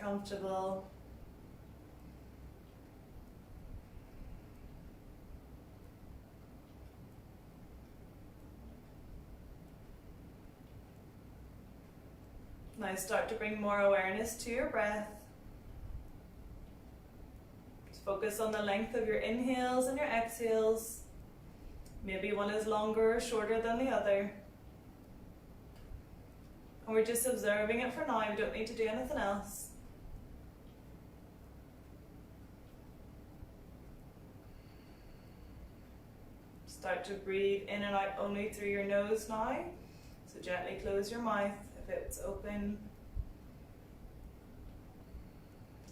comfortable. Now start to bring more awareness to your breath. Just focus on the length of your inhales and your exhales. Maybe one is longer or shorter than the other. And we're just observing it for now. We don't need to do anything else. Start to breathe in and out only through your nose now. So gently close your mouth if it's open.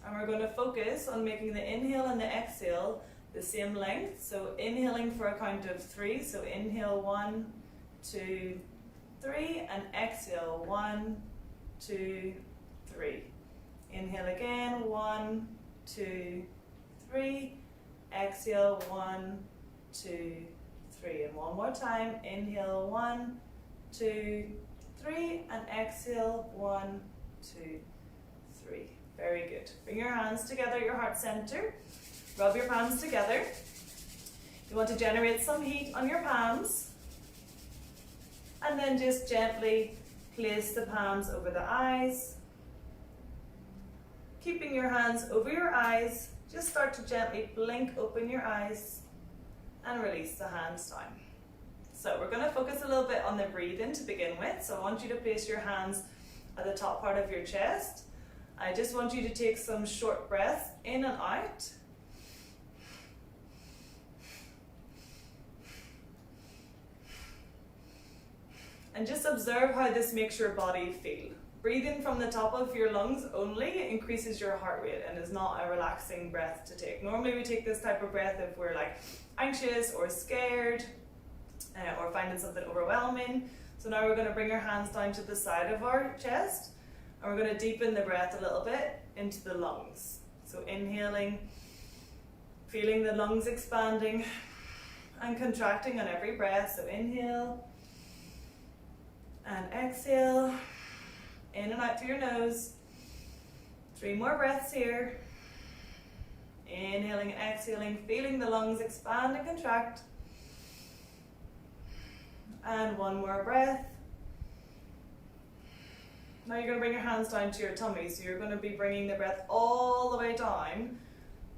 And we're going to focus on making the inhale and the exhale the same length. So inhaling for a count of 3. So inhale 1, 2, 3, and exhale 1, 2, 3. Inhale again, 1, 2, 3. Exhale 1, 2, 3. And one more time. Inhale 1, 2, 3, and exhale 1, 2, 3. Very good. Bring your hands together at your heart center. Rub your palms together. You want to generate some heat on your palms. And then just gently place the palms over the eyes. Keeping your hands over your eyes, just start to gently blink open your eyes and release the hands down. So we're going to focus a little bit on the breathing to begin with. So I want you to place your hands at the top part of your chest. I just want you to take some short breaths in and out. And just observe how this makes your body feel. Breathing from the top of your lungs only increases your heart rate and is not a relaxing breath to take. Normally we take this type of breath if we're like anxious or scared or finding something overwhelming. So now we're going to bring our hands down to the side of our chest and we're going to deepen the breath a little bit into the lungs. So inhaling, feeling the lungs expanding and contracting on every breath. So inhale and exhale, in and out through your nose. 3 more breaths here. Inhaling and exhaling, feeling the lungs expand and contract. And 1 more breath. Now you're going to bring your hands down to your tummy. So you're going to be bringing the breath all the way down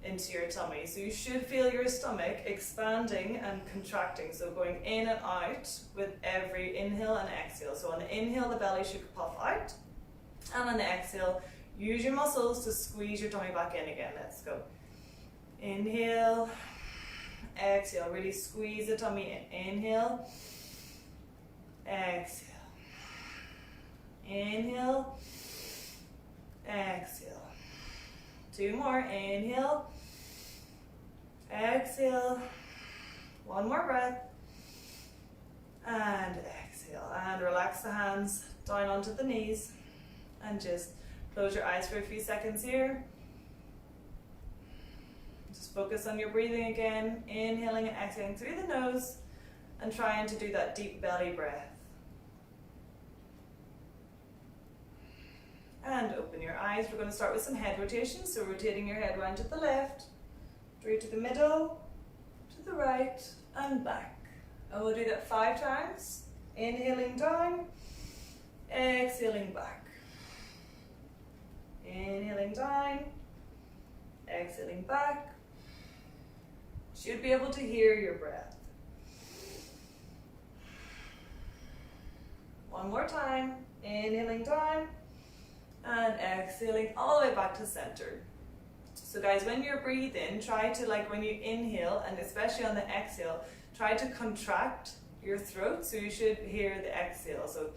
into your tummy. So you should feel your stomach expanding and contracting. So going in and out with every inhale and exhale. So on the inhale, the belly should puff out. And on the exhale, use your muscles to squeeze your tummy back in again. Let's go. Inhale, exhale. Really squeeze the tummy in. Inhale, exhale. Inhale, exhale. 2 more. Inhale, exhale. 1 more breath. And exhale. And relax the hands down onto the knees. And just close your eyes for a few seconds here. Just focus on your breathing again. Inhaling and exhaling through the nose. And trying to do that deep belly breath. And open your eyes. We're going to start with some head rotation. So rotating your head round to the left, through to the middle, to the right, and back. And we'll do that 5 times. Inhaling down, exhaling back. Inhaling down, exhaling back. Should be able to hear your breath. 1 more time. Inhaling down. And exhaling all the way back to center. So guys, when you're breathing, try to, like when you inhale, and especially on the exhale, try to contract your throat so you should hear the exhale. So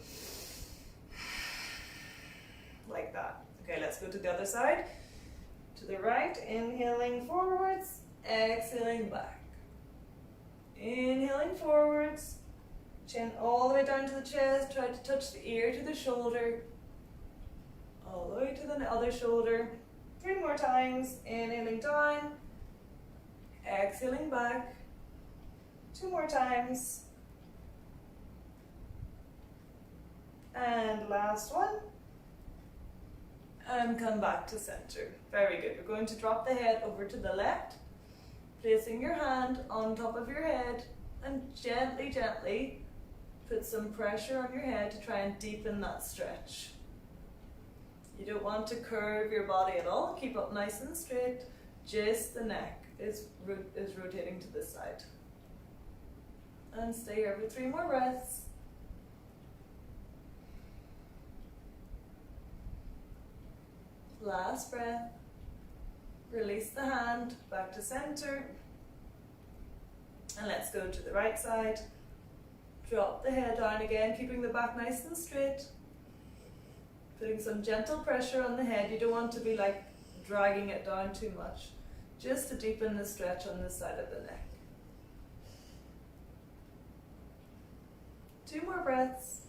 like that. Okay, let's go to the other side. To the right, inhaling forwards, exhaling back. Inhaling forwards, chin all the way down to the chest, try to touch the ear to the shoulder. All the way to the other shoulder. 3 more times. Inhaling down. Exhaling back. 2 more times. And last one. And come back to center. Very good. We're going to drop the head over to the left, placing your hand on top of your head and gently, gently put some pressure on your head to try and deepen that stretch. You don't want to curve your body at all. Keep up nice and straight. Just the neck is rotating to this side. And stay here for 3 more breaths. Last breath. Release the hand back to center. And let's go to the right side. Drop the head down again, keeping the back nice and straight. Putting some gentle pressure on the head. You don't want to be like dragging it down too much. Just to deepen the stretch on this side of the neck. 2 more breaths.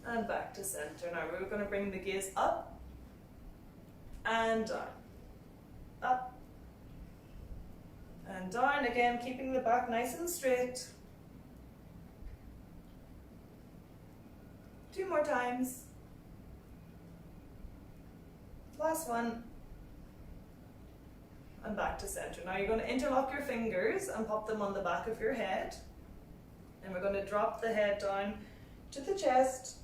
And back to center. Now we're going to bring the gaze up and down. Up and down. Again, keeping the back nice and straight. 2 more times. Last one. And back to center. Now you're going to interlock your fingers and pop them on the back of your head. And we're going to drop the head down to the chest.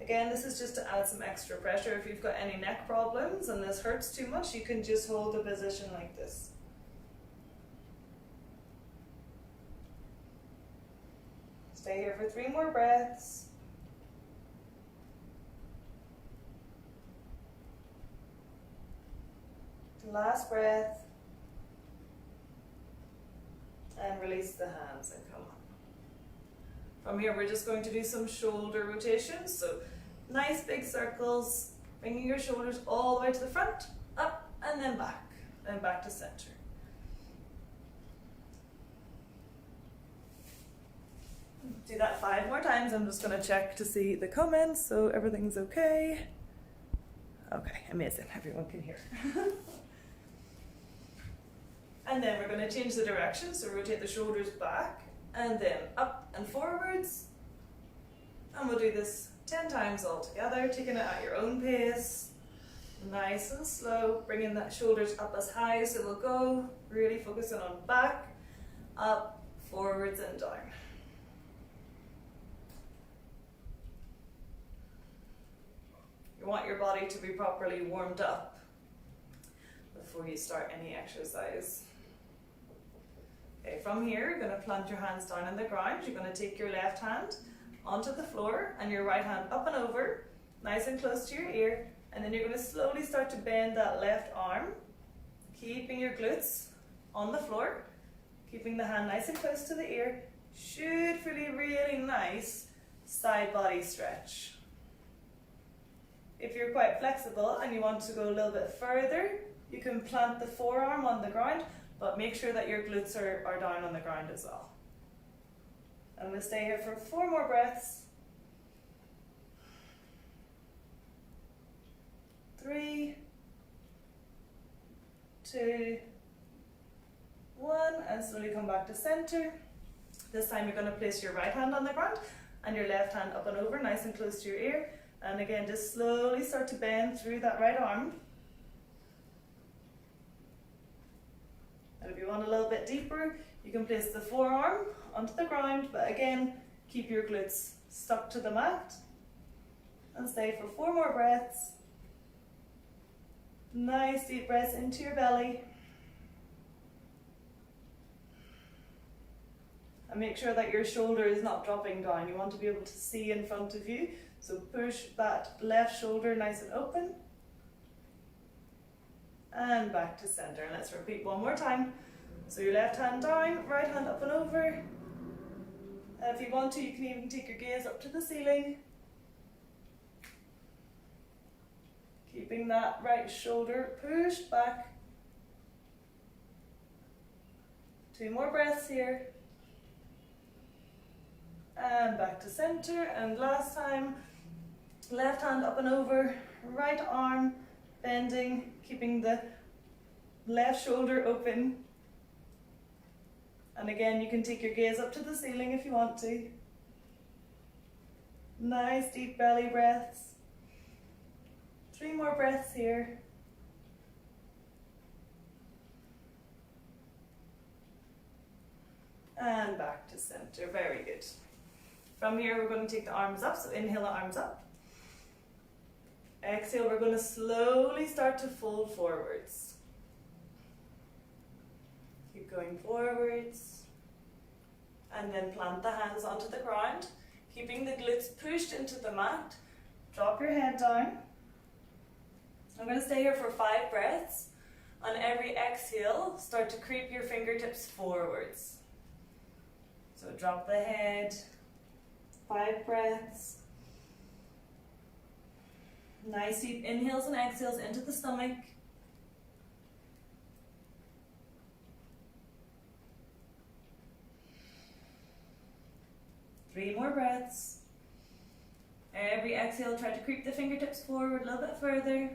Again, this is just to add some extra pressure. If you've got any neck problems and this hurts too much, you can just hold the position like this. Stay here for 3 more breaths. Last breath. And release the hands and come up. From here, we're just going to do some shoulder rotations. So nice big circles, bringing your shoulders all the way to the front, up and then back to center. Do that 5 more times. I'm just going to check to see the comments, so everything's okay. Okay, amazing. Everyone can hear. And then we're going to change the direction, so rotate the shoulders back and then up and forwards. And we'll do this 10 times all together, taking it at your own pace. Nice and slow, bringing that shoulders up as high as it will go. Really focusing on back, up, forwards and down. You want your body to be properly warmed up before you start any exercise. Okay, from here, you're going to plant your hands down on the ground. You're going to take your left hand onto the floor and your right hand up and over, nice and close to your ear. And then you're going to slowly start to bend that left arm, keeping your glutes on the floor, keeping the hand nice and close to the ear. Should feel a really nice side body stretch. If you're quite flexible and you want to go a little bit further, you can plant the forearm on the ground, but make sure that your glutes are down on the ground as well. And we'll stay here for 4 more breaths. 3, 2, 1, and slowly come back to center. This time you're going to place your right hand on the ground and your left hand up and over, nice and close to your ear. And again, just slowly start to bend through that right arm. And if you want a little bit deeper, you can place the forearm onto the ground, but again, keep your glutes stuck to the mat. And stay for 4 more breaths. Nice deep breaths into your belly. And make sure that your shoulder is not dropping down. You want to be able to see in front of you. So push that left shoulder nice and open. And back to center. And let's repeat 1 more time. So your left hand down, right hand up and over. And if you want to, you can even take your gaze up to the ceiling. Keeping that right shoulder pushed back. 2 more breaths here. And back to center. And last time, left hand up and over, right arm bending, keeping the left shoulder open. And again, you can take your gaze up to the ceiling if you want to. Nice deep belly breaths. 3 more breaths here. And back to center, very good. From here we're going to take the arms up, so inhale the arms up. Exhale, we're going to slowly start to fold forwards. Keep going forwards. And then plant the hands onto the ground, keeping the glutes pushed into the mat. Drop your head down. I'm going to stay here for 5 breaths. On every exhale, start to creep your fingertips forwards. So drop the head, 5 breaths. Nice deep inhales and exhales into the stomach. Three more breaths. Every exhale, try to creep the fingertips forward a little bit further.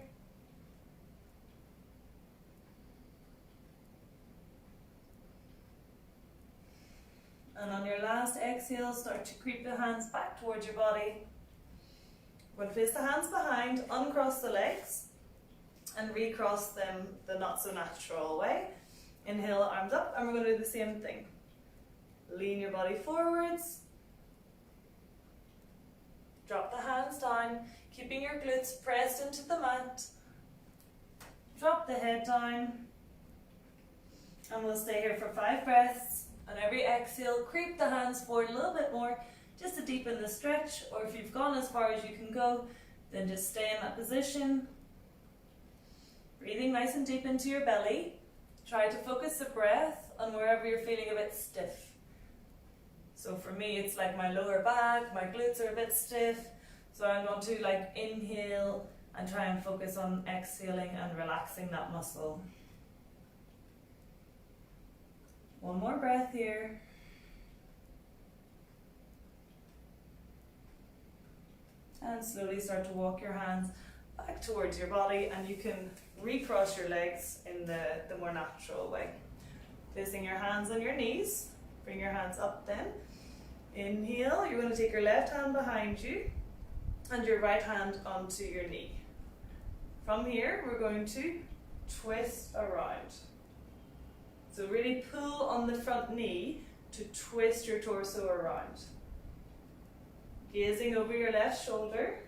And on your last exhale, start to creep the hands back towards your body. We're going to place the hands behind, uncross the legs, and recross them the not so natural way. Inhale, arms up, and we're going to do the same thing. Lean your body forwards. Drop the hands down, keeping your glutes pressed into the mat. Drop the head down. And we'll stay here for 5 breaths. On every exhale, creep the hands forward a little bit more, just to deepen the stretch, or if you've gone as far as you can go, then just stay in that position. Breathing nice and deep into your belly. Try to focus the breath on wherever you're feeling a bit stiff. So for me, it's like my lower back, my glutes are a bit stiff. So I'm going to like inhale and try and focus on exhaling and relaxing that muscle. One more breath here. And slowly start to walk your hands back towards your body, and you can recross your legs in the more natural way. Placing your hands on your knees, bring your hands up then. Inhale, you're going to take your left hand behind you and your right hand onto your knee. From here, we're going to twist around. So really pull on the front knee to twist your torso around. Gazing over your left shoulder.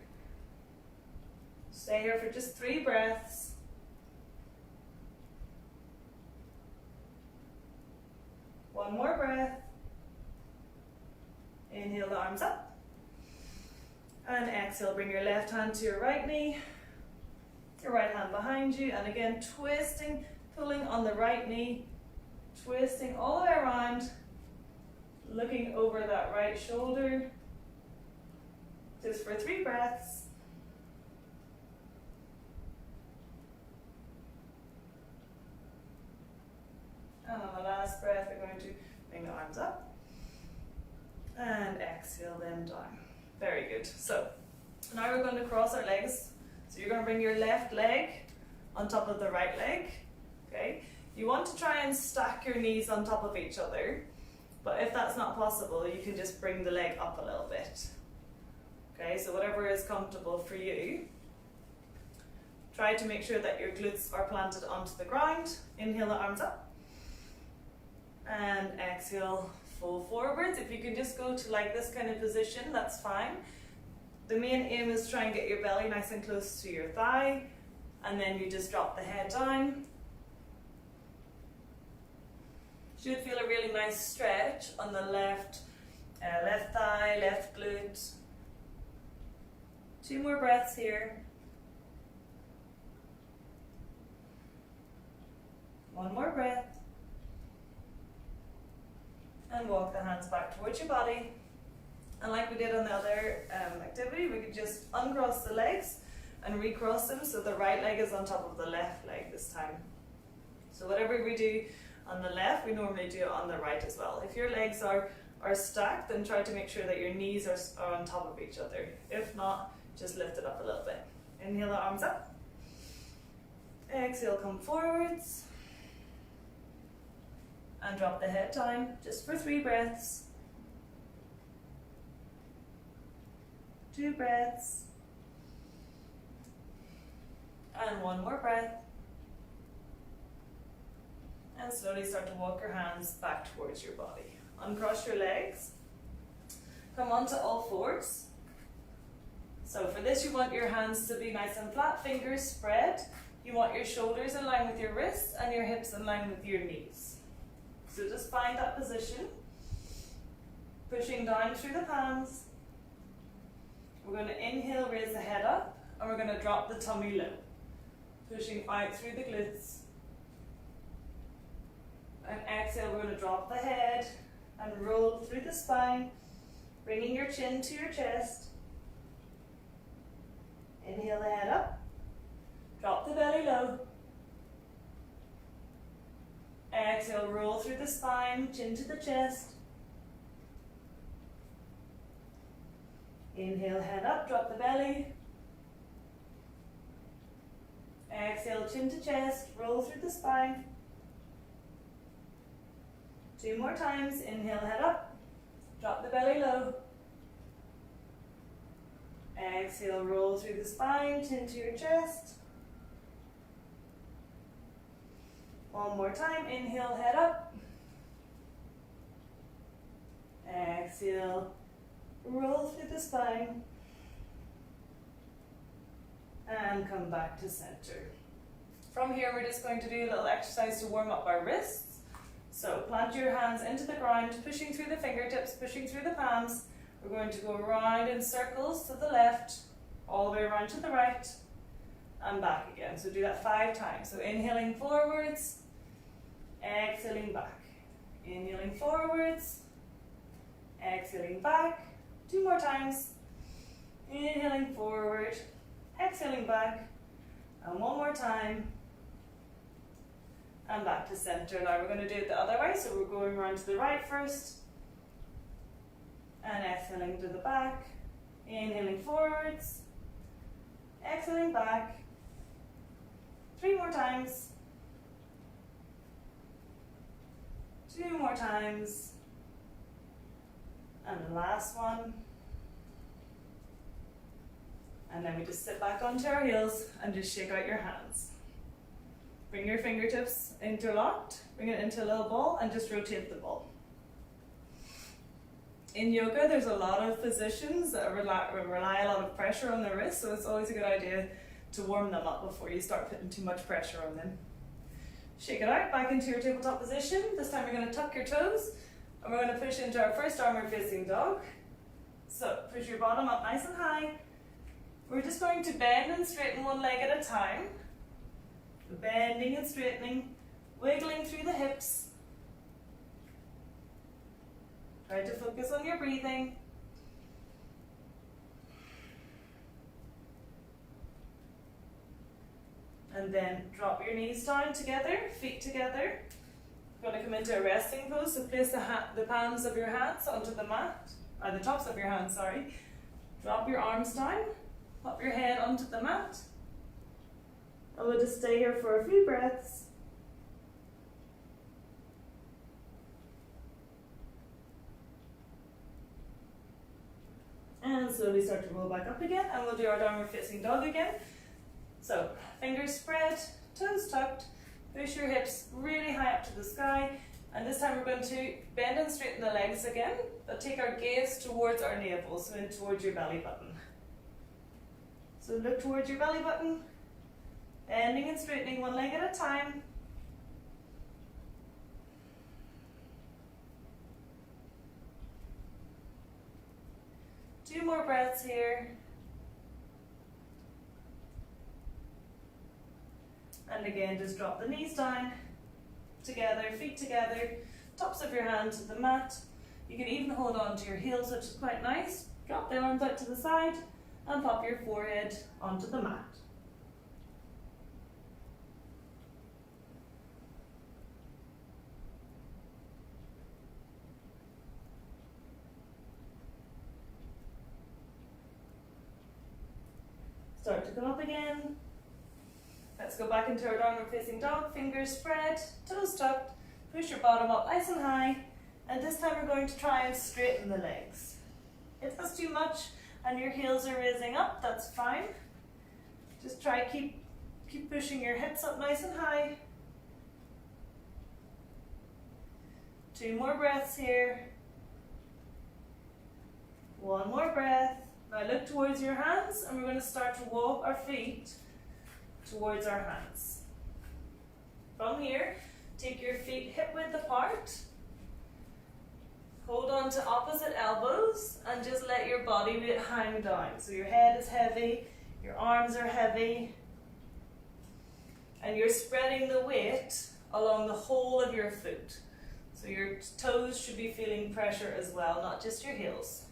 Stay here for just 3 breaths. One more breath. Inhale the arms up. And exhale, bring your left hand to your right knee. Your right hand behind you. And again, twisting, pulling on the right knee. Twisting all the way around. Looking over that right shoulder. Just for 3 breaths. And on the last breath, we're going to bring the arms up. And exhale them down. Very good. So, now we're going to cross our legs. So you're going to bring your left leg on top of the right leg. Okay. You want to try and stack your knees on top of each other. But if that's not possible, you can just bring the leg up a little bit. Okay, so whatever is comfortable for you. Try to make sure that your glutes are planted onto the ground. Inhale the arms up. And exhale, fold forwards. If you can just go to like this kind of position, that's fine. The main aim is try and get your belly nice and close to your thigh. And then you just drop the head down. Should feel a really nice stretch on the left thigh, left glute. 2 more breaths here. One more breath. And walk the hands back towards your body. And like we did on the other activity, we could just uncross the legs and recross them so the right leg is on top of the left leg this time. So whatever we do on the left, we normally do it on the right as well. If your legs are stacked, then try to make sure that your knees are on top of each other. If not, just lift it up a little bit. Inhale the arms up. Exhale, come forwards. And drop the head down, just for 3 breaths. 2 breaths. And 1 more breath. And slowly start to walk your hands back towards your body. Uncross your legs. Come onto all fours. So for this you want your hands to be nice and flat, fingers spread. You want your shoulders in line with your wrists and your hips in line with your knees. So just find that position. Pushing down through the palms. We're going to inhale, raise the head up, and we're going to drop the tummy low. Pushing out through the glutes. And exhale, we're going to drop the head and roll through the spine, bringing your chin to your chest. Inhale the head up, drop the belly low. Exhale, roll through the spine, chin to the chest. Inhale, head up, drop the belly. Exhale, chin to chest, roll through the spine. 2 more times. Inhale, head up, drop the belly low. Exhale, roll through the spine, chin to your chest. 1 more time. Inhale, head up. Exhale, roll through the spine. And come back to center. From here, we're just going to do a little exercise to warm up our wrists. So plant your hands into the ground, pushing through the fingertips, pushing through the palms. We're going to go around in circles to the left, all the way around to the right, and back again. So do that 5 times. So inhaling forwards, exhaling back. Inhaling forwards, exhaling back. 2 more times. Inhaling forward, exhaling back, and 1 more time. And back to center. Now we're going to do it the other way, so we're going around to the right first. And exhaling to the back. Inhaling forwards. Exhaling back. 3 more times. 2 more times. And the last one. And then we just sit back onto our heels and just shake out your hands. Bring your fingertips interlocked, bring it into a little ball, and just rotate the ball. In yoga, there's a lot of positions that rely a lot of pressure on the wrists, so it's always a good idea to warm them up before you start putting too much pressure on them. Shake it out, back into your tabletop position. This time you're going to tuck your toes, and we're going to push into our first downward facing dog. So push your bottom up nice and high. We're just going to bend and straighten one leg at a time. Bending and straightening, wiggling through the hips. Try to focus on your breathing. And then drop your knees down together, feet together. You're going to come into a resting pose, so place the palms of your hands onto the mat, or the tops of your hands, sorry. Drop your arms down, pop your head onto the mat. And we'll just stay here for a few breaths. And slowly start to roll back up again, and we'll do our downward facing dog again. So, fingers spread, toes tucked, push your hips really high up to the sky, and this time we're going to bend and straighten the legs again, but take our gaze towards our navel, so in towards your belly button. So look towards your belly button, bending and straightening one leg at a time. Two more breaths here. And again, just drop the knees down, together, feet together, tops of your hands to the mat. You can even hold on to your heels, which is quite nice. Drop the arms out to the side and pop your forehead onto the mat. Start to come up again. Let's go back into our downward facing dog, fingers spread, toes tucked, push your bottom up nice and high, and this time we're going to try and straighten the legs. If that's too much and your heels are raising up, that's fine. Just try keep pushing your hips up nice and high. 2 more breaths here. 1 more breath. Now look towards your hands, and we're going to start to walk our feet towards our hands. From here, take your feet hip width apart. Hold on to opposite elbows and just let your body weight hang down. So your head is heavy, your arms are heavy, and you're spreading the weight along the whole of your foot. So your toes should be feeling pressure as well, not just your heels.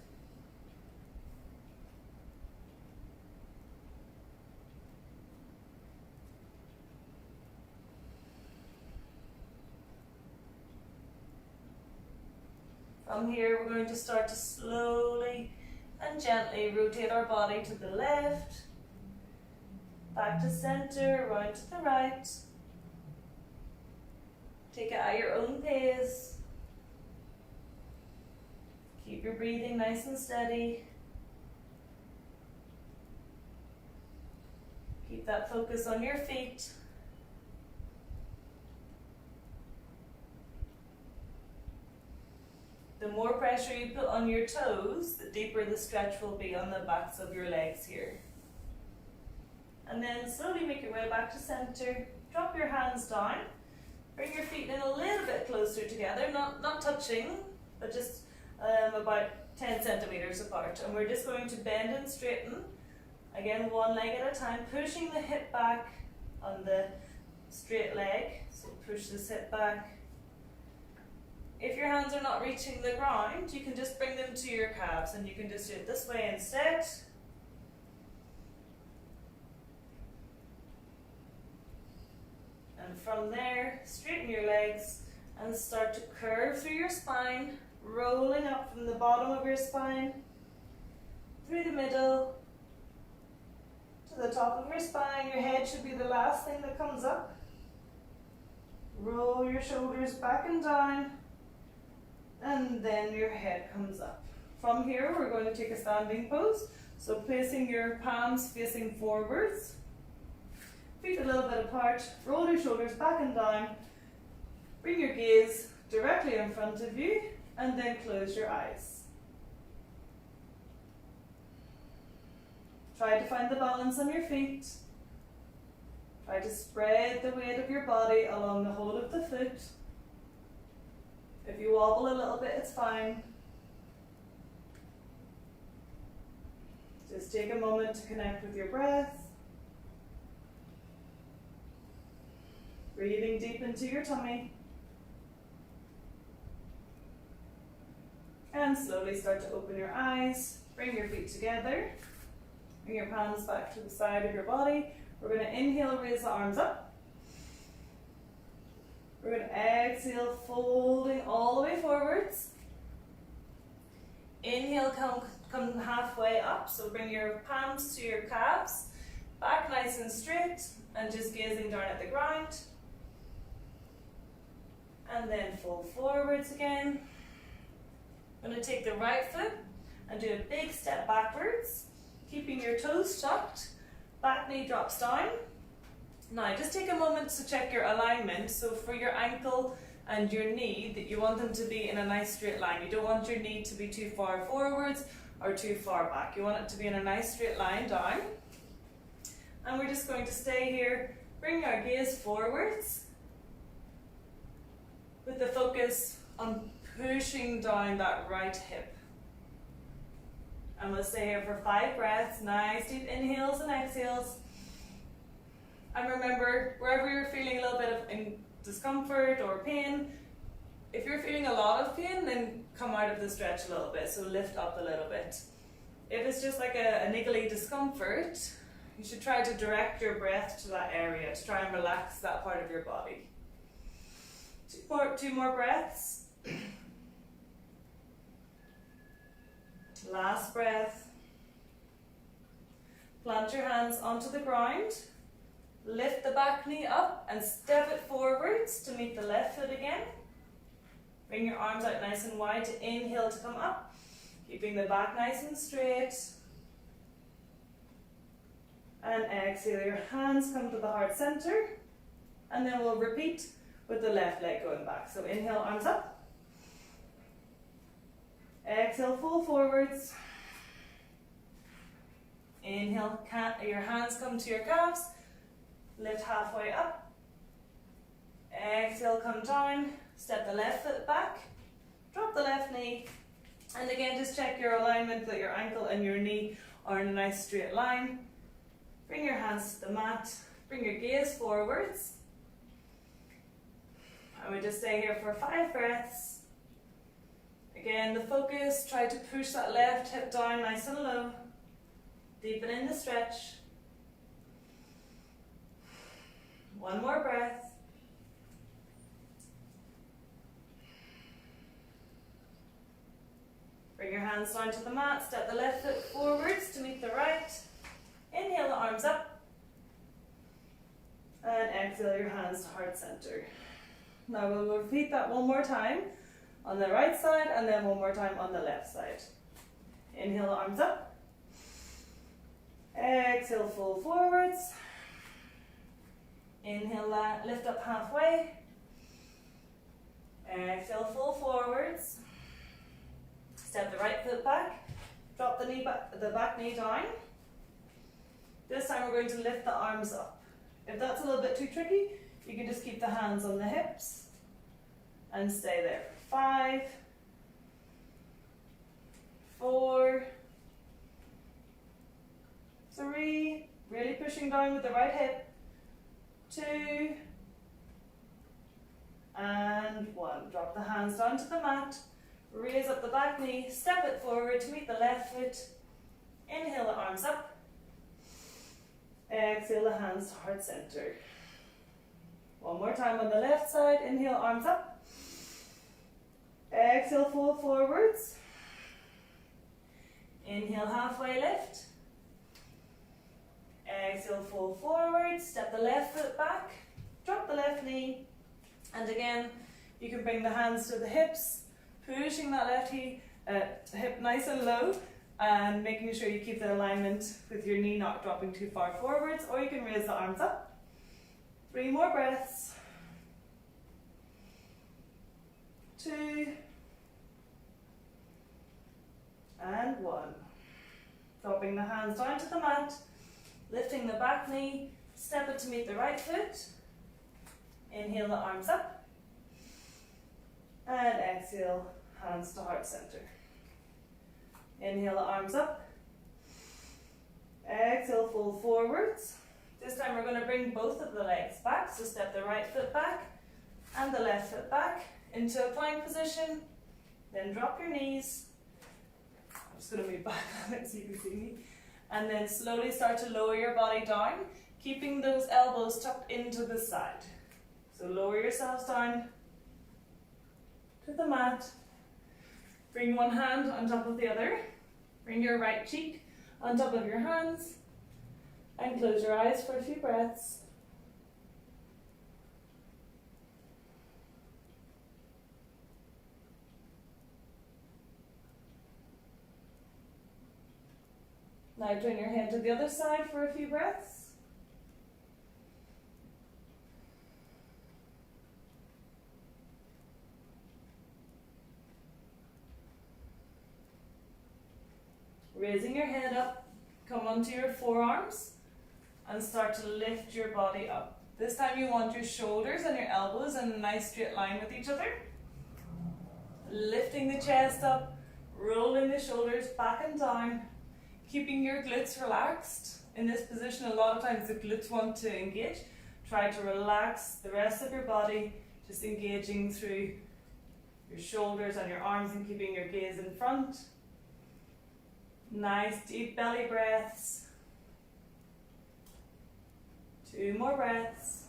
From here, we're going to start to slowly and gently rotate our body to the left, back to center, round to the right. Take it at your own pace. Keep your breathing nice and steady. Keep that focus on your feet. The more pressure you put on your toes, the deeper the stretch will be on the backs of your legs here. And then slowly make your way back to center. Drop your hands down. Bring your feet in a little bit closer together, not touching, but just about 10 centimeters apart. And we're just going to bend and straighten. Again, one leg at a time, pushing the hip back on the straight leg. So push this hip back. If your hands are not reaching the ground, you can just bring them to your calves, and you can just do it this way instead. And from there, straighten your legs and start to curve through your spine, rolling up from the bottom of your spine, through the middle, to the top of your spine. Your head should be the last thing that comes up. Roll your shoulders back and down, and then your head comes up. From here, we're going to take a standing pose. So placing your palms facing forwards, feet a little bit apart, roll your shoulders back and down, bring your gaze directly in front of you, and then close your eyes. Try to find the balance on your feet. Try to spread the weight of your body along the whole of the foot. If you wobble a little bit, it's fine. Just take a moment to connect with your breath. Breathing deep into your tummy. And slowly start to open your eyes. Bring your feet together. Bring your palms back to the side of your body. We're going to inhale, raise the arms up. We're going to exhale, folding all the way forwards. Inhale, come halfway up. So bring your palms to your calves. Back nice and straight. And just gazing down at the ground. And then fold forwards again. I'm going to take the right foot and do a big step backwards, keeping your toes tucked. Back knee drops down. Now just take a moment to check your alignment. So for your ankle and your knee, that you want them to be in a nice straight line. You don't want your knee to be too far forwards or too far back. You want it to be in a nice straight line down. And we're just going to stay here, bring our gaze forwards with the focus on pushing down that right hip. And we'll stay here for 5 breaths, nice deep inhales and exhales. And remember, wherever you're feeling a little bit of discomfort or pain, if you're feeling a lot of pain, then come out of the stretch a little bit, so lift up a little bit. If it's just like a niggly discomfort, you should try to direct your breath to that area to try and relax that part of your body. 2 more breaths. Last breath. Plant your hands onto the ground. Lift the back knee up and step it forwards to meet the left foot again. Bring your arms out nice and wide to inhale to come up. Keeping the back nice and straight. And exhale, your hands come to the heart center. And then we'll repeat with the left leg going back. So inhale, arms up. Exhale, fold forwards. Inhale, your hands come to your calves. Lift halfway up. Exhale, come down. Step the left foot back. Drop the left knee. And again, just check your alignment that your ankle and your knee are in a nice straight line. Bring your hands to the mat. Bring your gaze forwards. And we just stay here for 5 breaths. Again, the focus, try to push that left hip down nice and low. Deepen in the stretch. One more breath. Bring your hands down to the mat, step the left foot forwards to meet the right. Inhale the arms up. And exhale your hands to heart center. Now we'll repeat that one more time on the right side and then one more time on the left side. Inhale the arms up. Exhale, fold forwards. Inhale that, lift up halfway. Exhale, fold forwards. Step the right foot back. Drop the back knee down. This time we're going to lift the arms up. If that's a little bit too tricky, you can just keep the hands on the hips and stay there. 5, 4, 3, really pushing down with the right hip. 2, and 1. Drop the hands down to the mat. Raise up the back knee, step it forward to meet the left foot. Inhale the arms up. Exhale the hands to heart center. One more time on the left side. Inhale, arms up. Exhale, fold forwards. Inhale, halfway lift. Exhale, fold forward. Step the left foot back. Drop the left knee. And again, you can bring the hands to the hips, pushing that left hip nice and low, and making sure you keep the alignment with your knee not dropping too far forwards, or you can raise the arms up. 3 more breaths. 2, and 1. Dropping the hands down to the mat, lifting the back knee, step it to meet the right foot. Inhale the arms up, and exhale, hands to heart center. Inhale the arms up, exhale, fold forwards. This time we're going to bring both of the legs back, so step the right foot back and the left foot back into a plank position, then drop your knees. I'm just going to move back a bit so you can see me. And then slowly start to lower your body down, keeping those elbows tucked into the side. So lower yourselves down to the mat. Bring one hand on top of the other. Bring your right cheek on top of your hands. And close your eyes for a few breaths. Now turn your head to the other side for a few breaths. Raising your head up, come onto your forearms and start to lift your body up. This time you want your shoulders and your elbows in a nice straight line with each other. Lifting the chest up, rolling the shoulders back and down, keeping your glutes relaxed. In this position, a lot of times the glutes want to engage. Try to relax the rest of your body, just engaging through your shoulders and your arms and keeping your gaze in front. Nice deep belly breaths. 2 more breaths.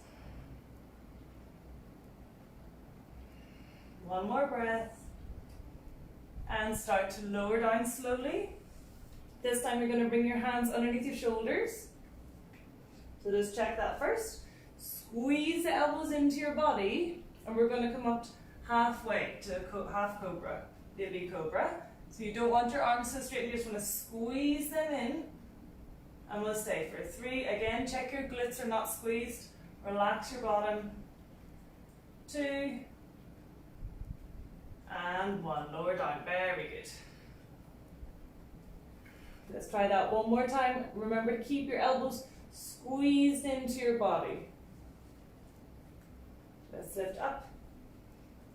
1 more breath. And start to lower down slowly. This time you're going to bring your hands underneath your shoulders. So just check that first. Squeeze the elbows into your body, and we're going to come up halfway to half cobra, baby cobra. So you don't want your arms so straight, you just want to squeeze them in. And we'll stay for 3. Again, check your glutes are not squeezed. Relax your bottom. 2. And 1. Lower down. Very good. Let's try that one more time. Remember to keep your elbows squeezed into your body. Let's lift up.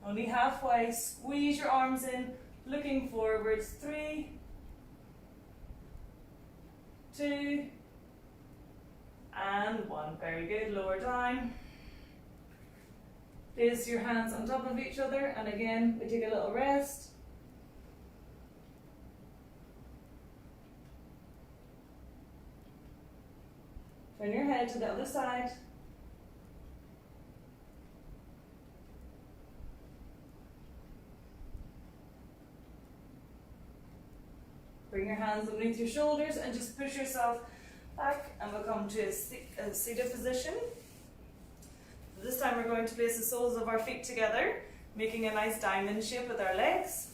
Only halfway. Squeeze your arms in. Looking forwards. 3. 2. And 1. Very good. Lower down. Place your hands on top of each other. And again, we take a little rest. Turn your head to the other side. Bring your hands underneath your shoulders and just push yourself back, and we'll come to a seated position. This time we're going to place the soles of our feet together, making a nice diamond shape with our legs.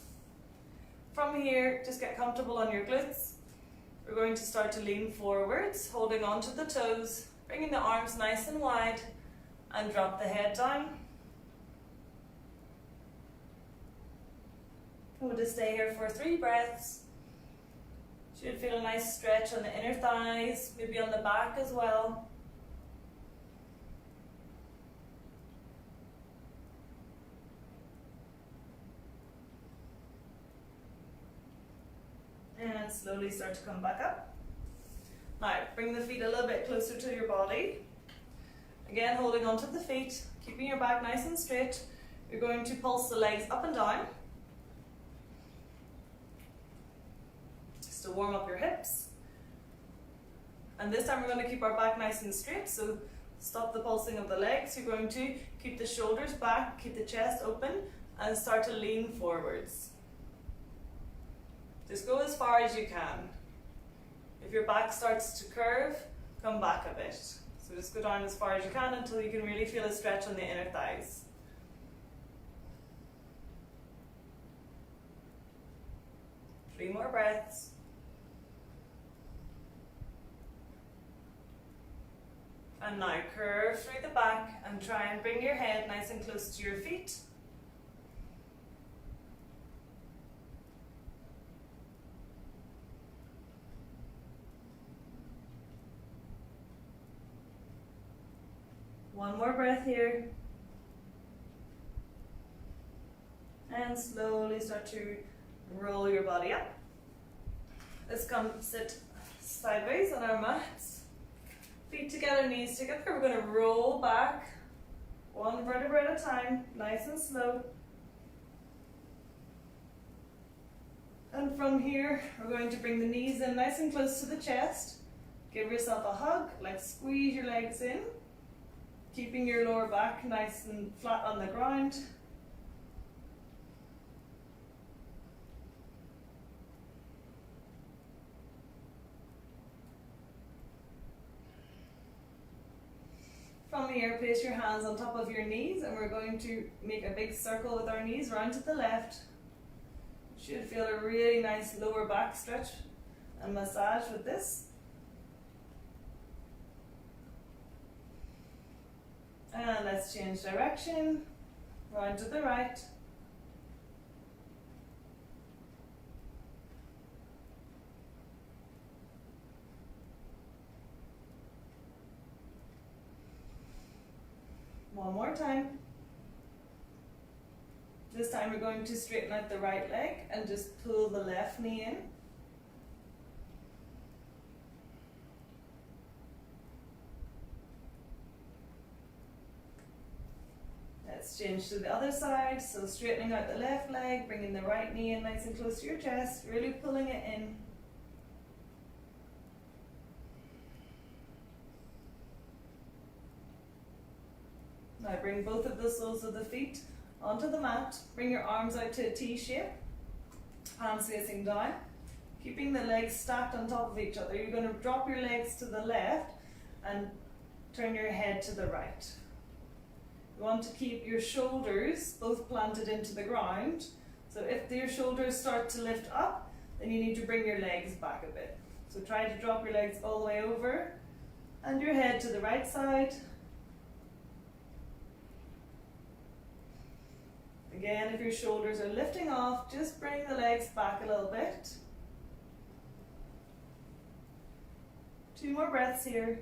From here, just get comfortable on your glutes. We're going to start to lean forwards, holding on to the toes, bringing the arms nice and wide, and drop the head down. We'll just stay here for 3 breaths. Should feel a nice stretch on the inner thighs, maybe on the back as well. And slowly start to come back up. Now, bring the feet a little bit closer to your body. Again, holding onto the feet, keeping your back nice and straight. You're going to pulse the legs up and down. Just to warm up your hips. And this time we're going to keep our back nice and straight, so stop the pulsing of the legs. You're going to keep the shoulders back, keep the chest open, and start to lean forwards. Just go as far as you can. If your back starts to curve, come back a bit. So just go down as far as you can until you can really feel a stretch on the inner thighs. Three more breaths. And now curve through the back and try and bring your head nice and close to your feet. One more breath here. And slowly start to roll your body up. Let's come sit sideways on our mats. Feet together, knees together. We're going to roll back one vertebra at a time, nice and slow. And from here, we're going to bring the knees in nice and close to the chest. Give yourself a hug, like squeeze your legs in. Keeping your lower back nice and flat on the ground. From here, place your hands on top of your knees, and we're going to make a big circle with our knees round to the left. You should feel a really nice lower back stretch and massage with this. And let's change direction, round to the right. One more time. This time we're going to straighten out the right leg and just pull the left knee in. Let's change to the other side, so straightening out the left leg, bringing the right knee in nice and close to your chest, really pulling it in. Now bring both of the soles of the feet onto the mat, bring your arms out to a T shape, hands facing down, keeping the legs stacked on top of each other. You're going to drop your legs to the left and turn your head to the right. You want to keep your shoulders both planted into the ground. So if your shoulders start to lift up, then you need to bring your legs back a bit. So try to drop your legs all the way over and your head to the right side. Again, if your shoulders are lifting off, just bring the legs back a little bit. 2 more breaths here.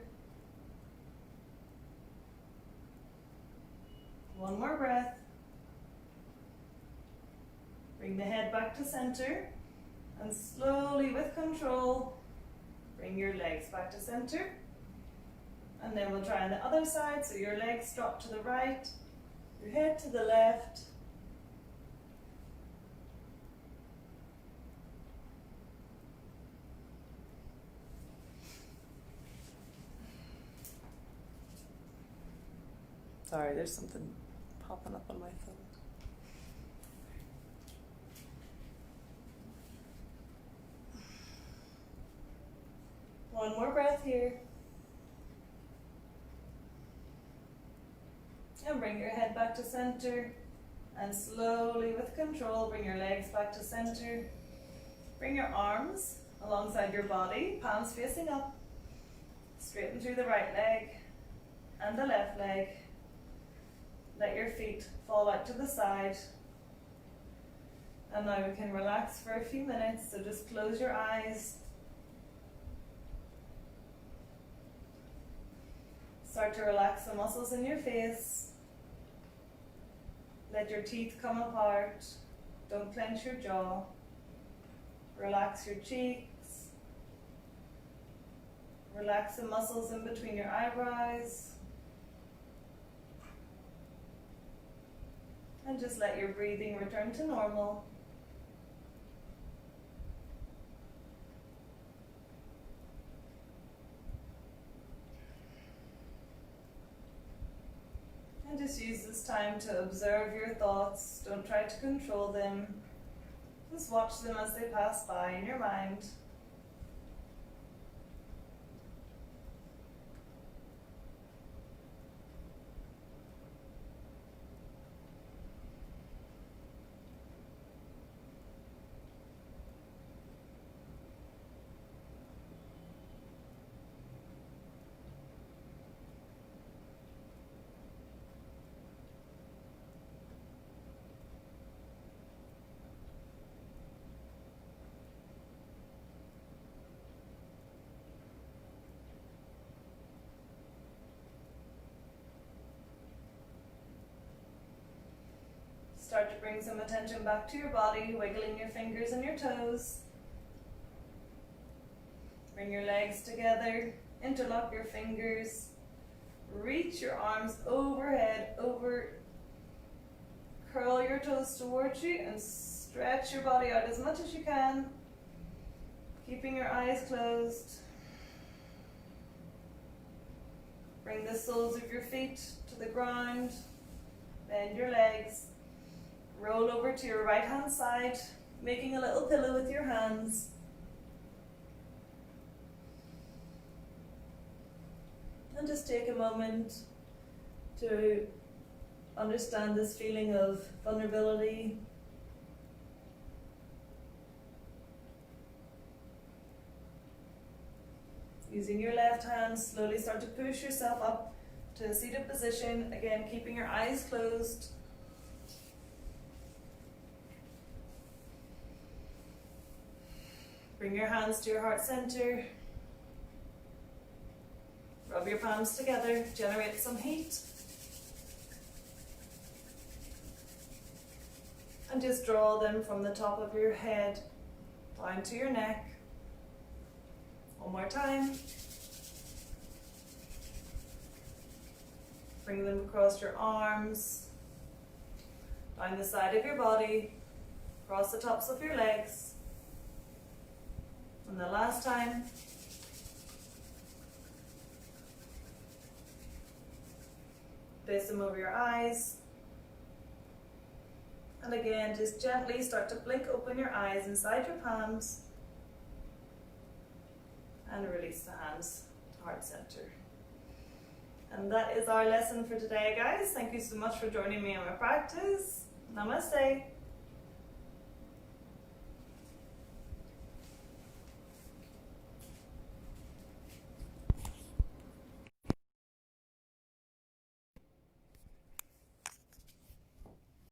1 more breath. Bring the head back to center and slowly with control, bring your legs back to center. And then we'll try on the other side, so your legs drop to the right, your head to the left. Sorry, there's something popping up on my phone. One more breath here. And bring your head back to center. And slowly, with control, bring your legs back to center. Bring your arms alongside your body, palms facing up. Straighten through the right leg and the left leg. Let your feet fall out to the side. And now we can relax for a few minutes, so just close your eyes. Start to relax the muscles in your face. Let your teeth come apart. Don't clench your jaw. Relax your cheeks. Relax the muscles in between your eyebrows. And just let your breathing return to normal. And just use this time to observe your thoughts. Don't try to control them. Just watch them as they pass by in your mind. Start to bring some attention back to your body, wiggling your fingers and your toes. Bring your legs together, interlock your fingers, reach your arms overhead, curl your toes towards you and stretch your body out as much as you can, keeping your eyes closed. Bring the soles of your feet to the ground, bend your legs. Roll over to your right hand side, making a little pillow with your hands. And just take a moment to understand this feeling of vulnerability. Using your left hand, slowly start to push yourself up to a seated position. Again, keeping your eyes closed. Bring your hands to your heart center. Rub your palms together, generate some heat. And just draw them from the top of your head down to your neck. One more time. Bring them across your arms, down the side of your body, across the tops of your legs. And the last time. Place them over your eyes. And again, just gently start to blink open your eyes inside your palms. And release the hands to heart center. And that is our lesson for today, guys. Thank you so much for joining me on my practice. Namaste.